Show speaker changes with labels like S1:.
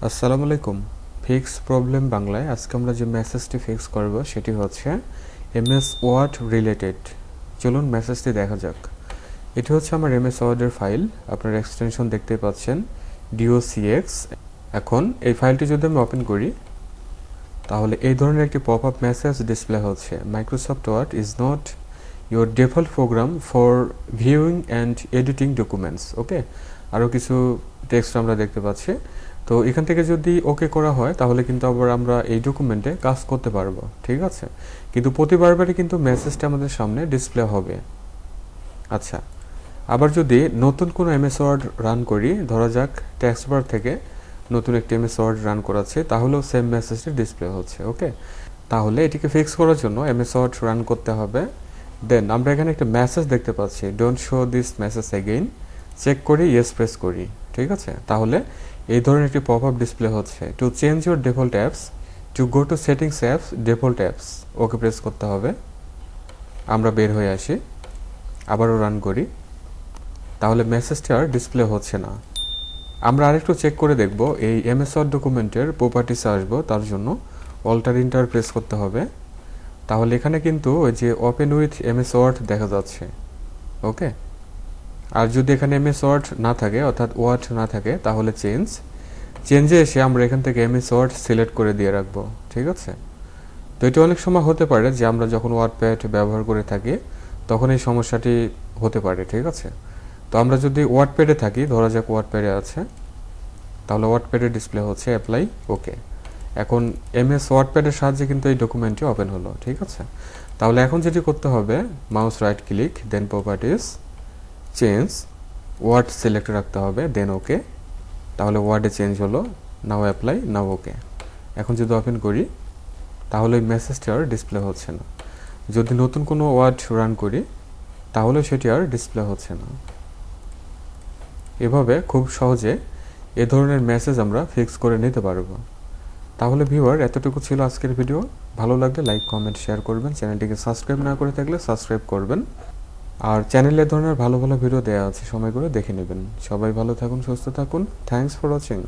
S1: আসসালামু আলাইকুম। Fix problem বাংলায় আজকে আমরা যে মেসেজটি ফিক্স করব সেটি হচ্ছে এমএস ওয়ার্ড রিলেটেড। চলুন মেসেজটি দেখা যাক। এটি হচ্ছে আমার এমএস ওয়ার্ডের ফাইল, আপনার এক্সটেনশন দেখতেই পাচ্ছেন docx। এখন এই ফাইলটি যদি আমি ওপেন করি তাহলে এই ধরনের একটি পপ আপ মেসেজ ডিসপ্লে হচ্ছে, Microsoft Word is not your default program for viewing and editing documents. Okay, আরও কিছু টেক্সট আমরা দেখতে পাচ্ছি। তো এখান থেকে যদি ওকে করা হয় তাহলে কিন্তু আবার আমরা এই ডকুমেন্টে কাজ করতে পারবো, ঠিক আছে। কিন্তু প্রতিবারবারই কিন্তু মেসেজটা আমাদের সামনে ডিসপ্লে হবে। আচ্ছা, আবার যদি নতুন কোনো এমএস ওয়ার্ড রান করি, ধরা যাক টেক্সট বার থেকে নতুন একটি এমএস ওয়ার্ড রান করাচ্ছে, তাহলেও সেম মেসেজটি ডিসপ্লে হচ্ছে। ওকে, তাহলে এটিকে ফিক্স করার জন্য এমএস ওয়ার্ড রান করতে হবে। দেন আমরা এখানে একটা মেসেজ দেখতে পাচ্ছি, don't show this message again. Check করি, ইয়েস প্রেস করি, ঠিক আছে। তাহলে এই ধরনের একটি পপ আপ ডিসপ্লে হচ্ছে। To change your default apps, to go to settings apps, default apps, okay press করতে হবে। আমরা বের হয়ে আসি, আবারও রান করি, তাহলে মেসেজটি আর ডিসপ্লে হচ্ছে না। আমরা আরেকটু চেক করে দেখব, এই এমএস ওয়ার্ড ডকুমেন্টের প্রপার্টিসে আসবো, তার জন্য অল্টার ইন্টার প্রেস করতে হবে। তাহলে এখানে কিন্তু ওই যে ওপেন উইথ এমএস ওয়ার্ড দেখা যাচ্ছে। ওকে, আর যদি এখানে এমএস ওয়ার্ড না থাকে, অর্থাৎ ওয়ার্ড না থাকে, তাহলে চেঞ্জে এসে আমরা এখান থেকে এমএস ওয়ার্ড সিলেক্ট করে দিয়ে রাখবো, ঠিক আছে। তো এটি অনেক সময় হতে পারে যে আমরা যখন ওয়ার্ডপ্যাড ব্যবহার করে থাকি তখন এই সমস্যাটি হতে পারে, ঠিক আছে। তো আমরা যদি ওয়ার্ডপ্যাডে থাকি, ধরা যাক ওয়ার্ডপ্যাডে আছে, তাহলে ওয়ার্ডপ্যাডে ডিসপ্লে হচ্ছে অ্যাপ্লাই, ওকে। এখন এমএস ওয়ার্ডপ্যাডের সাহায্যে কিন্তু এই ডকুমেন্টটি ওপেন হলো, ঠিক আছে। তাহলে এখন যেটি করতে হবে, মাউস রাইট ক্লিক, দেন প্রপার্টিস, চেঞ্জ, ওয়ার্ড সিলেক্ট রাখতে হবে, দেন ওকে। তাহলে ওয়ার্ডে চেঞ্জ হলো, নাও অ্যাপ্লাই, নাও ওকে। এখন যদি ওপেন করি তাহলে ওই মেসেজটি আর ডিসপ্লে হচ্ছে না। যদি নতুন কোনো ওয়ার্ড রান করি তাহলে সেটি আর ডিসপ্লে হচ্ছে না। এভাবে খুব সহজে এ ধরনের মেসেজ আমরা ফিক্স করে নিতে পারবো। তাহলে ভিউয়ার, এতটুকু ছিল আজকের ভিডিও। ভালো লাগলে লাইক, কমেন্ট, শেয়ার করবেন। চ্যানেলটিকে সাবস্ক্রাইব না করে থাকলে সাবস্ক্রাইব করবেন। আর চ্যানেলে ধরনের ভালো ভালো ভিডিও দেওয়া আছে, সময় করে দেখে নেবেন। সবাই ভালো থাকুন, সুস্থ থাকুন। Thanks for watching.